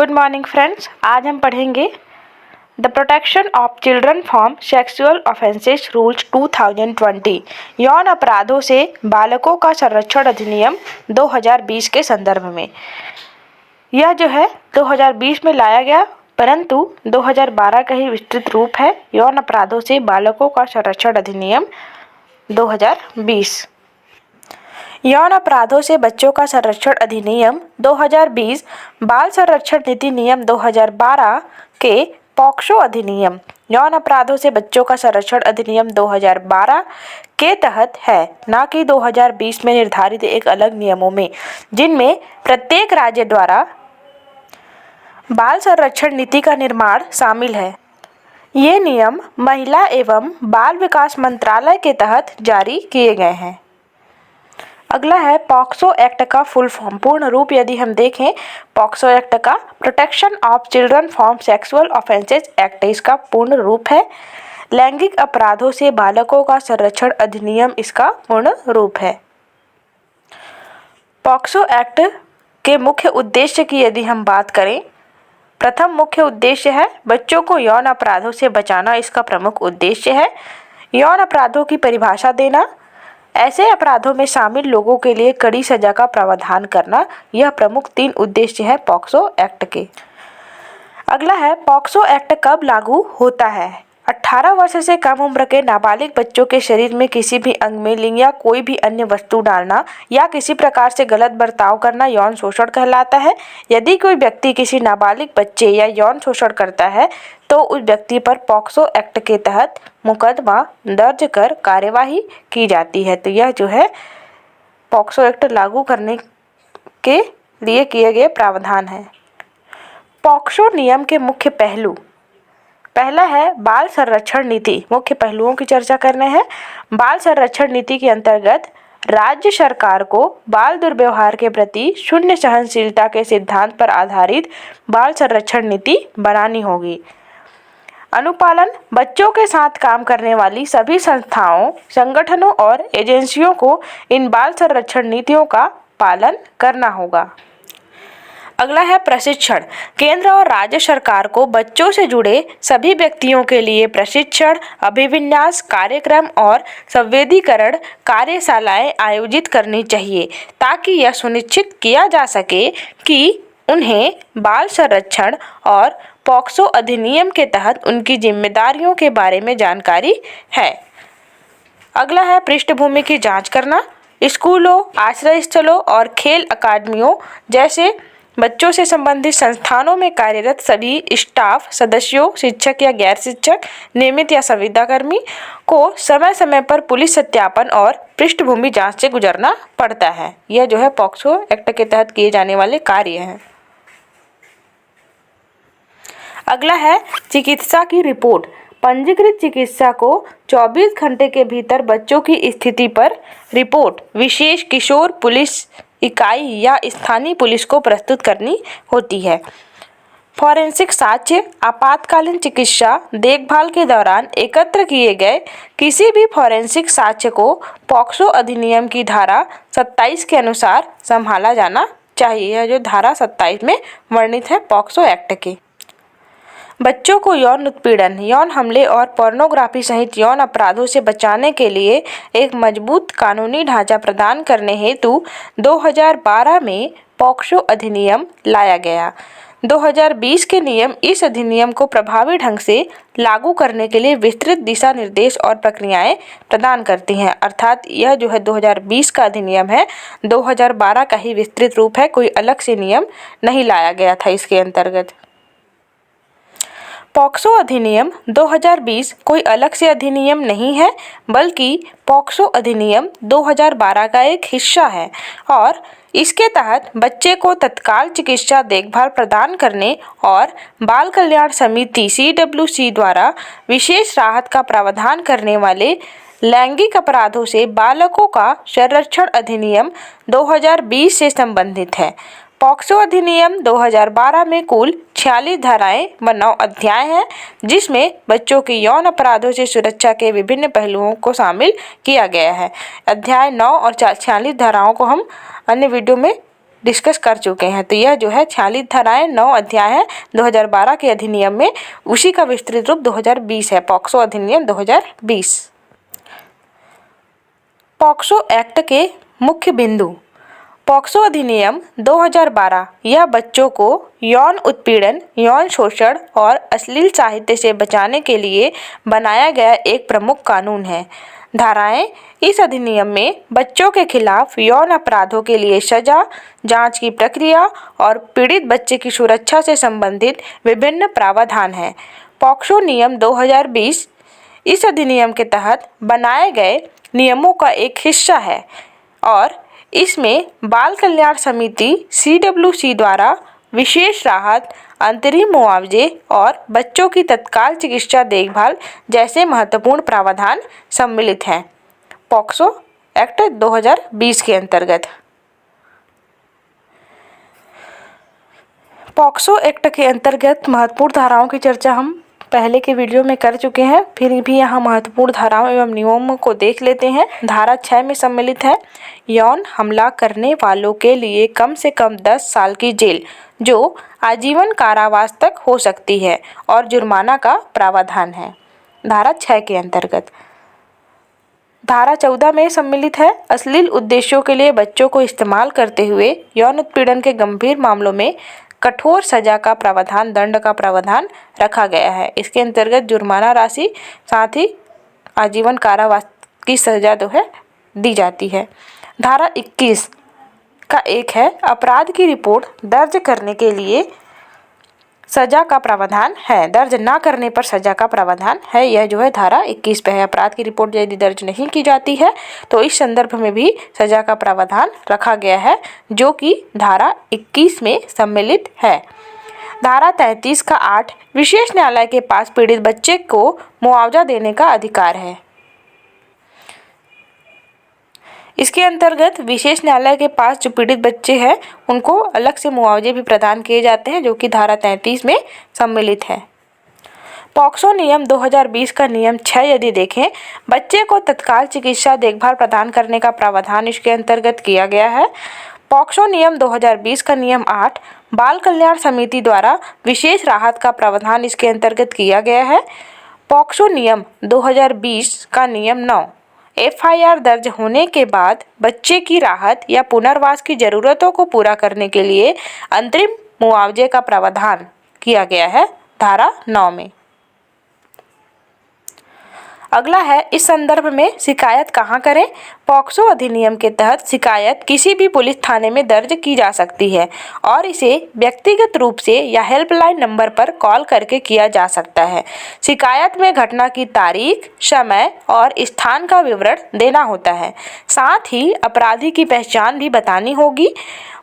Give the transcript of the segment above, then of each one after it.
Good morning friends. आज हम पढ़ेंगे the protection of children from sexual offences rules 2020 यौन अपराधों से बालकों का संरक्षण अधिनियम 2020 के संदर्भ में। यह जो है 2020 में लाया गया, परंतु 2012 का ही विस्तृत रूप है यौन अपराधों से बालकों का संरक्षण अधिनियम 2020। यौन अपराधों से बच्चों का संरक्षण अधिनियम 2020 बाल संरक्षण नीति नियम 2012 के पॉक्सो अधिनियम यौन अपराधों से बच्चों का संरक्षण अधिनियम 2012 के तहत है, न कि 2020 में निर्धारित एक अलग नियमों में, जिनमें प्रत्येक राज्य द्वारा बाल संरक्षण नीति का निर्माण शामिल है। ये नियम महिला एवं बाल विकास मंत्रालय के तहत जारी किए गए हैं। अगला है पॉक्सो एक्ट का फुल फॉर्म। पूर्ण रूप यदि हम देखें, पॉक्सो एक्ट का protection of children from sexual offences act इसका पूर्ण रूप है। लैंगिक अपराधों से बालकों का संरक्षण अधिनियम इसका पूर्ण रूप है। पॉक्सो एक्ट के मुख्य उद्देश्य की यदि हम बात करें, प्रथम मुख्य उद्देश्य है बच्चों को यौन अपराधों से बचाना, इसका प्रमुख उद्देश्य है। यौन अपराधों की परिभाषा देना, ऐसे अपराधों में शामिल लोगों के लिए कड़ी सजा का प्रावधान करना, यह प्रमुख 3 उद्देश्य है पॉक्सो एक्ट के। अगला है पॉक्सो एक्ट कब लागू होता है। 18 वर्ष से कम उम्र के नाबालिग बच्चों के शरीर में किसी भी अंग में लिंग या कोई भी अन्य वस्तु डालना या किसी प्रकार से गलत बर्ताव करना यौन शोषण कहलाता है। यदि कोई व्यक्ति किसी नाबालिग बच्चे या यौन शोषण करता है तो उस व्यक्ति पर पॉक्सो एक्ट के तहत मुकदमा दर्ज कर कार्यवाही की जाती है। तो यह जो है पॉक्सो एक्ट लागू करने के लिए किए गए प्रावधान है। पॉक्सो नियम के मुख्य पहलू, पहला है बाल संरक्षण नीति। मुख्य पहलुओं की चर्चा करने हैं। बाल संरक्षण नीति के अंतर्गत राज्य सरकार को बाल दुर्व्यवहार के प्रति शून्य सहनशीलता के सिद्धांत पर आधारित बाल संरक्षण नीति बनानी होगी। अनुपालन, बच्चों के साथ काम करने वाली सभी संस्थाओं, संगठनों और एजेंसियों को इन बाल संरक्षण नीतियों का पालन करना होगा। अगला है प्रशिक्षण, केंद्र और राज्य सरकार को बच्चों से जुड़े सभी व्यक्तियों के लिए प्रशिक्षण, अभिविन्यास कार्यक्रम और संवेदीकरण कार्यशालाएं आयोजित करनी चाहिए, ताकि यह सुनिश्चित किया जा सके कि उन्हें बाल संरक्षण और पॉक्सो अधिनियम के तहत उनकी जिम्मेदारियों के बारे में जानकारी है। अगला है पृष्ठभूमि की जांच करना, स्कूलों, आश्रय स्थलों और खेल अकादमियों जैसे बच्चों से संबंधित संस्थानों में कार्यरत सभी स्टाफ सदस्यों, शिक्षक या गैर शिक्षक, नियमित या संविदाकर्मी को समय समय पर पुलिस सत्यापन और पृष्ठभूमि जांच से गुजरना पड़ता है। यह जो है पॉक्सो एक्ट के तहत किए जाने वाले कार्य हैं। अगला है चिकित्सा की रिपोर्ट। पंजीकृत चिकित्सा को 24 घंटे के भीतर बच्चों की स्थिति पर रिपोर्ट विशेष किशोर पुलिस इकाई या स्थानीय पुलिस को प्रस्तुत करनी होती है। फॉरेंसिक साक्ष्य, आपातकालीन चिकित्सा देखभाल के दौरान एकत्र किए गए किसी भी फॉरेंसिक साक्ष्य को पॉक्सो अधिनियम की धारा 27 के अनुसार संभाला जाना चाहिए। यह जो धारा 27 में वर्णित है पॉक्सो एक्ट के। बच्चों को यौन उत्पीड़न, यौन हमले और पोर्नोग्राफी सहित यौन अपराधों से बचाने के लिए एक मजबूत कानूनी ढांचा प्रदान करने हेतु 2012 में पॉक्सो अधिनियम लाया गया। 2020 के नियम इस अधिनियम को प्रभावी ढंग से लागू करने के लिए विस्तृत दिशा निर्देश और प्रक्रियाएं प्रदान करती हैं। अर्थात यह जो है 2020 का अधिनियम है, 2012 का ही विस्तृत रूप है, कोई अलग से नियम नहीं लाया गया था इसके अंतर्गत। पॉक्सो अधिनियम 2020 कोई अलग से अधिनियम नहीं है, बल्कि पॉक्सो अधिनियम 2012 का एक हिस्सा है और इसके तहत बच्चे को तत्काल चिकित्सा देखभाल प्रदान करने और बाल कल्याण समिति CWC द्वारा विशेष राहत का प्रावधान करने वाले लैंगिक अपराधों से बालकों का संरक्षण अधिनियम 2020 से संबंधित है। पॉक्सो अधिनियम 2012 में कुल 46 धाराएं व 9 अध्याय हैं, जिसमें बच्चों की यौन अपराधों से सुरक्षा के विभिन्न पहलुओं को शामिल किया गया है। अध्याय 9 और 46 धाराओं को हम अन्य वीडियो में डिस्कस कर चुके हैं। तो यह जो है 46 धाराएं 9 अध्याय है 2012 के अधिनियम में, उसी का विस्तृत रूप 2020 है, पॉक्सो अधिनियम 2020। पॉक्सो एक्ट के मुख्य बिंदु। पॉक्सो अधिनियम 2012 यह बच्चों को यौन उत्पीड़न, यौन शोषण और अश्लील साहित्य से बचाने के लिए बनाया गया एक प्रमुख कानून है। धाराएं इस अधिनियम में बच्चों के खिलाफ यौन अपराधों के लिए सजा, जांच की प्रक्रिया और पीड़ित बच्चे की सुरक्षा से संबंधित विभिन्न प्रावधान हैं। पॉक्सो नियम 2020 इस अधिनियम के तहत बनाए गए नियमों का एक हिस्सा है और इसमें बाल कल्याण समिति CWC द्वारा विशेष राहत, अंतरिम मुआवजे और बच्चों की तत्काल चिकित्सा देखभाल जैसे महत्वपूर्ण प्रावधान सम्मिलित हैं। पॉक्सो एक्ट 2020 के अंतर्गत। पॉक्सो एक्ट के अंतर्गत महत्वपूर्ण धाराओं की चर्चा हम पहले के वीडियो में कर चुके हैं, फिर भी यहाँ महत्वपूर्ण धाराओं एवं नियमों को देख लेते हैं। धारा 6 में सम्मिलित है यौन हमला करने वालों के लिए कम से कम 10 साल की जेल जो आजीवन कारावास तक हो सकती है और जुर्माना का प्रावधान है। धारा 6 के अंतर्गत। धारा 14 में सम्मिलित है अश्लील उद्देश्यों के लिए बच्चों को इस्तेमाल करते हुए यौन उत्पीड़न के गंभीर मामलों में कठोर सजा का प्रावधान, दंड का प्रावधान रखा गया है। इसके अंतर्गत जुर्माना राशि साथ ही आजीवन कारावास की सजा जो है दी जाती है। धारा 21 का एक है अपराध की रिपोर्ट दर्ज करने के लिए सजा का प्रावधान है, दर्ज ना करने पर सजा का प्रावधान है। यह जो है धारा 21 पे है। अपराध की रिपोर्ट यदि दर्ज नहीं की जाती है तो इस संदर्भ में भी सजा का प्रावधान रखा गया है जो कि धारा 21 में सम्मिलित है। धारा 33 का 8 विशेष न्यायालय के पास पीड़ित बच्चे को मुआवजा देने का अधिकार है। इसके अंतर्गत विशेष न्यायालय के पास जो पीड़ित बच्चे हैं उनको अलग से मुआवजे भी प्रदान किए जाते हैं जो कि धारा 33 में सम्मिलित है। पॉक्सो नियम 2020 का नियम 6 यदि देखें, बच्चे को तत्काल चिकित्सा देखभाल प्रदान करने का प्रावधान इसके अंतर्गत किया गया है। पॉक्सो नियम 2020 का नियम 8 बाल कल्याण समिति द्वारा विशेष राहत का प्रावधान इसके अंतर्गत किया गया है। पॉक्सो नियम 2020 का नियम 9 FIR दर्ज होने के बाद बच्चे की राहत या पुनर्वास की जरूरतों को पूरा करने के लिए अंतरिम मुआवजे का प्रावधान किया गया है धारा 9 में। अगला है इस संदर्भ में शिकायत कहाँ करें। पॉक्सो अधिनियम के तहत शिकायत किसी भी पुलिस थाने में दर्ज की जा सकती है और इसे व्यक्तिगत रूप से या हेल्पलाइन नंबर पर कॉल करके किया जा सकता है। शिकायत में घटना की तारीख, समय और स्थान का विवरण देना होता है। साथ ही अपराधी की पहचान भी बतानी होगी।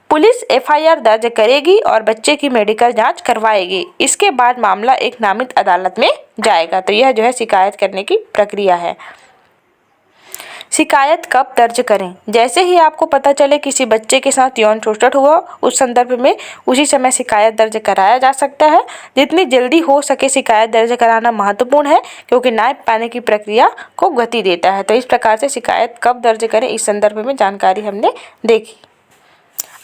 पुलिस FIR दर्ज करेगी और बच्चे की मेडिकल जांच करवाएगी। इसके बाद मामला एक नामित अदालत में जाएगा। तो यह जो है शिकायत करने की प्रक्रिया है। शिकायत कब दर्ज करें। जैसे ही आपको पता चले किसी बच्चे के साथ यौन शोषण हुआ, उस संदर्भ में उसी समय शिकायत दर्ज कराया जा सकता है। जितनी जल्दी हो सके शिकायत दर्ज कराना महत्वपूर्ण है क्योंकि न्याय पाने की प्रक्रिया को गति देता है। तो इस प्रकार से शिकायत कब दर्ज करें इस संदर्भ में जानकारी हमने देखी।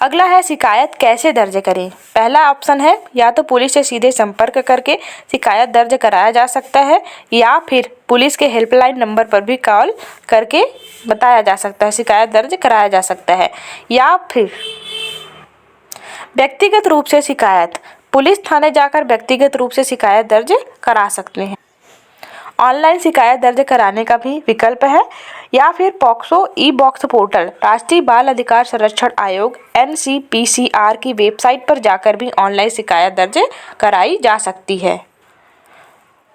अगला है शिकायत कैसे दर्ज करें। पहला ऑप्शन है या तो पुलिस से सीधे संपर्क करके शिकायत दर्ज कराया जा सकता है या फिर पुलिस के हेल्पलाइन नंबर पर भी कॉल करके बताया जा सकता है, शिकायत दर्ज कराया जा सकता है। या फिर व्यक्तिगत रूप से शिकायत, पुलिस थाने जाकर व्यक्तिगत रूप से शिकायत दर्ज करा सकते हैं। ऑनलाइन शिकायत दर्ज कराने का भी विकल्प है या फिर पॉक्सो ई-बॉक्स पोर्टल राष्ट्रीय बाल अधिकार संरक्षण आयोग NCPCR की वेबसाइट पर जाकर भी ऑनलाइन शिकायत दर्ज कराई जा सकती है।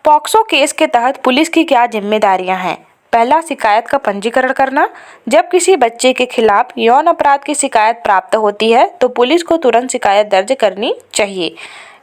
पॉक्सो केस के तहत पुलिस की क्या जिम्मेदारियां हैं। पहला, शिकायत का पंजीकरण करना। जब किसी बच्चे के खिलाफ यौन अपराध की शिकायत प्राप्त होती है तो पुलिस को तुरंत शिकायत दर्ज करनी चाहिए।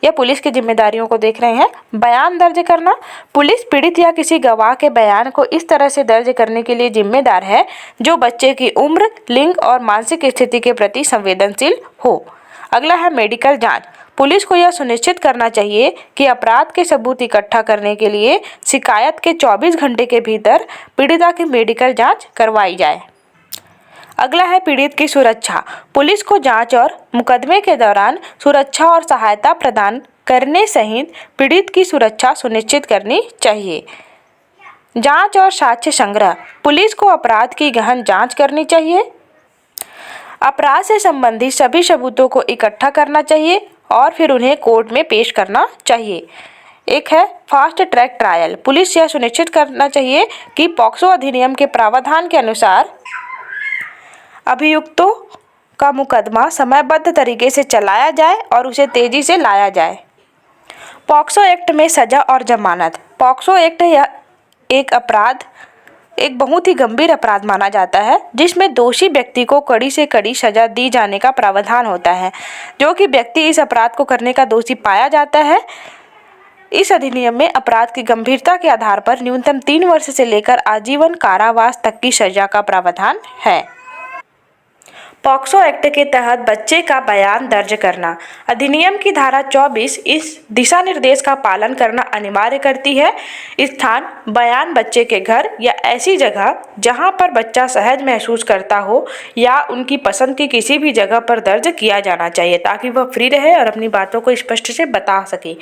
यह पुलिस की जिम्मेदारियों को देख रहे हैं। बयान दर्ज करना, पुलिस पीड़ित या किसी गवाह के बयान को इस तरह से दर्ज करने के लिए जिम्मेदार है जो बच्चे की उम्र, लिंग और मानसिक स्थिति के प्रति संवेदनशील हो। अगला है मेडिकल जांच। पुलिस को यह सुनिश्चित करना चाहिए कि अपराध के सबूत इकट्ठा करने के लिए शिकायत के 24 घंटे के भीतर पीड़िता की मेडिकल जांच करवाई जाए। अगला है पीड़ित की सुरक्षा। पुलिस को जांच और मुकदमे के दौरान सुरक्षा और सहायता प्रदान करने सहित पीड़ित की सुरक्षा सुनिश्चित करनी चाहिए। जांच और साक्ष्य संग्रह। पुलिस को अपराध की गहन जांच करनी चाहिए। अपराध से संबंधित सभी सबूतों को इकट्ठा करना चाहिए और फिर उन्हें कोर्ट में पेश करना चाहिए। एक है फास्ट ट्रैक ट्रायल। पुलिस यह सुनिश्चित करना चाहिए कि पॉक्सो अधिनियम के प्रावधान के अनुसार अभियुक्तों का मुकदमा समयबद्ध तरीके से चलाया जाए और उसे तेजी से लाया जाए। पॉक्सो एक्ट में सजा और जमानत। पॉक्सो एक्ट यह एक बहुत ही गंभीर अपराध माना जाता है जिसमें दोषी व्यक्ति को कड़ी से कड़ी सजा दी जाने का प्रावधान होता है। जो कि व्यक्ति इस अपराध को करने का दोषी पाया जाता है, इस अधिनियम में अपराध की गंभीरता के आधार पर न्यूनतम 3 वर्ष से लेकर आजीवन कारावास तक की सजा का प्रावधान है। पॉक्सो एक्ट के तहत बच्चे का बयान दर्ज करना। अधिनियम की धारा 24 इस दिशा निर्देश का पालन करना अनिवार्य करती है। स्थान बयान बच्चे के घर या ऐसी जगह जहां पर बच्चा सहज महसूस करता हो या उनकी पसंद की किसी भी जगह पर दर्ज किया जाना चाहिए ताकि वह फ्री रहे और अपनी बातों को स्पष्ट से बता सके।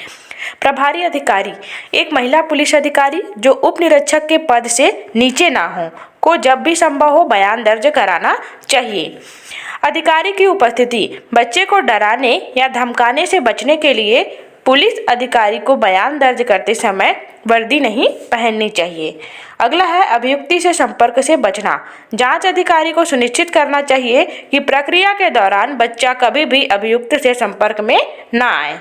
प्रभारी अधिकारी। एक महिला पुलिस अधिकारी जो उप निरीक्षक के पद से नीचे ना हो को जब भी संभव हो बयान दर्ज कराना चाहिए। अधिकारी की उपस्थिति। बच्चे को डराने या धमकाने से बचने के लिए पुलिस अधिकारी को बयान दर्ज करते समय वर्दी नहीं पहननी चाहिए। अगला है अभियुक्ति से संपर्क से बचना। जांच अधिकारी को सुनिश्चित करना चाहिए कि प्रक्रिया के दौरान बच्चा कभी भी अभियुक्त से संपर्क में न आए।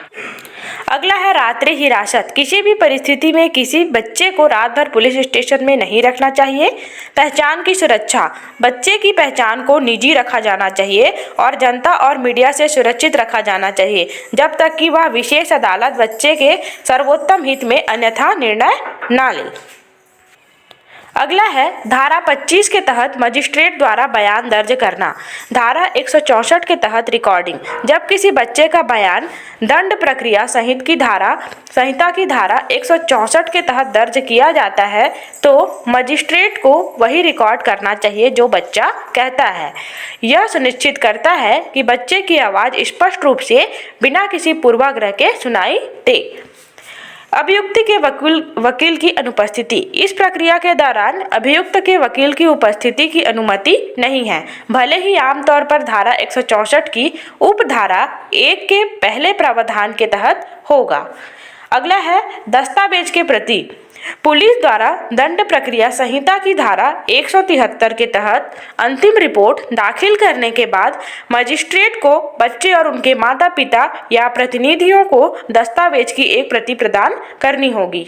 अगला है रात्रि हिरासत। किसी भी परिस्थिति में किसी बच्चे को रात भर पुलिस स्टेशन में नहीं रखना चाहिए। पहचान की सुरक्षा। बच्चे की पहचान को निजी रखा जाना चाहिए और जनता और मीडिया से सुरक्षित रखा जाना चाहिए जब तक कि वह विशेष अदालत बच्चे के सर्वोत्तम हित में अन्यथा निर्णय न ले। अगला है धारा 25 के तहत मजिस्ट्रेट द्वारा बयान दर्ज करना। धारा 164 के तहत रिकॉर्डिंग। जब किसी बच्चे का बयान दंड प्रक्रिया संहिता की धारा 164 के तहत दर्ज किया जाता है तो मजिस्ट्रेट को वही रिकॉर्ड करना चाहिए जो बच्चा कहता है। यह सुनिश्चित करता है कि बच्चे की आवाज़ स्पष्ट रूप से बिना किसी पूर्वाग्रह के सुनाई दे। अभियुक्त के वकील की अनुपस्थिति। इस प्रक्रिया के दौरान अभियुक्त के वकील की उपस्थिति की अनुमति नहीं है, भले ही आमतौर पर धारा 164 की उपधारा 1 के पहले प्रावधान के तहत होगा। अगला है दस्तावेज के प्रति। पुलिस द्वारा दंड प्रक्रिया संहिता की धारा 173 के तहत अंतिम रिपोर्ट दाखिल करने के बाद मजिस्ट्रेट को बच्चे और उनके माता पिता या प्रतिनिधियों को दस्तावेज की एक प्रति प्रदान करनी होगी।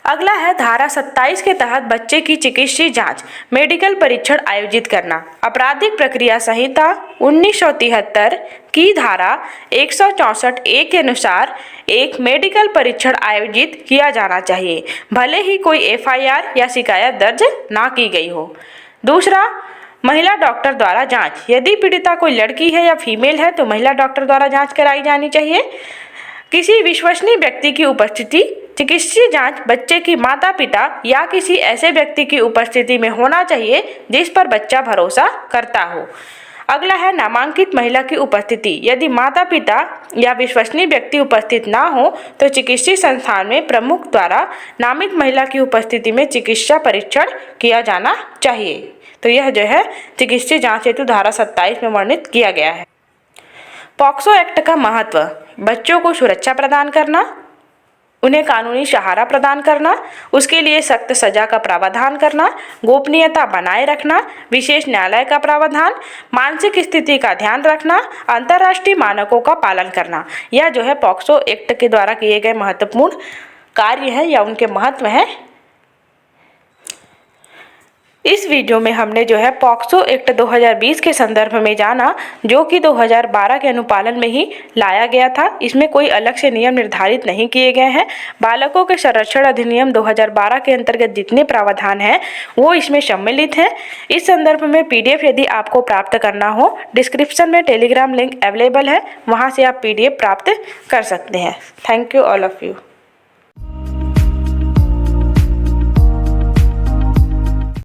अगला है धारा 27 के तहत बच्चे की चिकित्सीय जांच मेडिकल परीक्षण आयोजित करना। आपराधिक प्रक्रिया संहिता 1973 की धारा 164(a) के अनुसार एक मेडिकल परीक्षण आयोजित किया जाना चाहिए, भले ही कोई FIR या शिकायत दर्ज ना की गई हो। दूसरा, महिला डॉक्टर द्वारा जांच। यदि पीड़िता कोई लड़की है या फीमेल है तो महिला डॉक्टर द्वारा जांच कराई जानी चाहिए। किसी विश्वसनीय व्यक्ति की उपस्थिति। चिकित्सीय जांच बच्चे की माता पिता या किसी ऐसे व्यक्ति की उपस्थिति में होना चाहिए जिस पर बच्चा भरोसा करता हो। अगला है नामांकित महिला की उपस्थिति। यदि माता पिता या विश्वसनीय व्यक्ति उपस्थित ना हो तो चिकित्सीय संस्थान में प्रमुख द्वारा नामित महिला की उपस्थिति में चिकित्सा परीक्षण किया जाना चाहिए। तो यह जो है चिकित्सीय जांच हेतु धारा 27 में वर्णित किया गया है। पॉक्सो एक्ट का महत्व। बच्चों को सुरक्षा प्रदान करना, उन्हें कानूनी सहारा प्रदान करना, उसके लिए सख्त सजा का प्रावधान करना, गोपनीयता बनाए रखना, विशेष न्यायालय का प्रावधान, मानसिक स्थिति का ध्यान रखना, अंतर्राष्ट्रीय मानकों का पालन करना। यह जो है पॉक्सो एक्ट के द्वारा किए गए महत्वपूर्ण कार्य है या उनके महत्व हैं। इस वीडियो में हमने जो है पॉक्सो एक्ट 2020 के संदर्भ में जाना, जो कि 2012 के अनुपालन में ही लाया गया था। इसमें कोई अलग से नियम निर्धारित नहीं किए गए हैं। बालकों के संरक्षण अधिनियम 2012 के अंतर्गत जितने प्रावधान हैं वो इसमें सम्मिलित हैं। इस संदर्भ में PDF यदि आपको प्राप्त करना हो, डिस्क्रिप्शन में टेलीग्राम लिंक अवेलेबल है, वहाँ से आप PDF प्राप्त कर सकते हैं। Thank you all of you.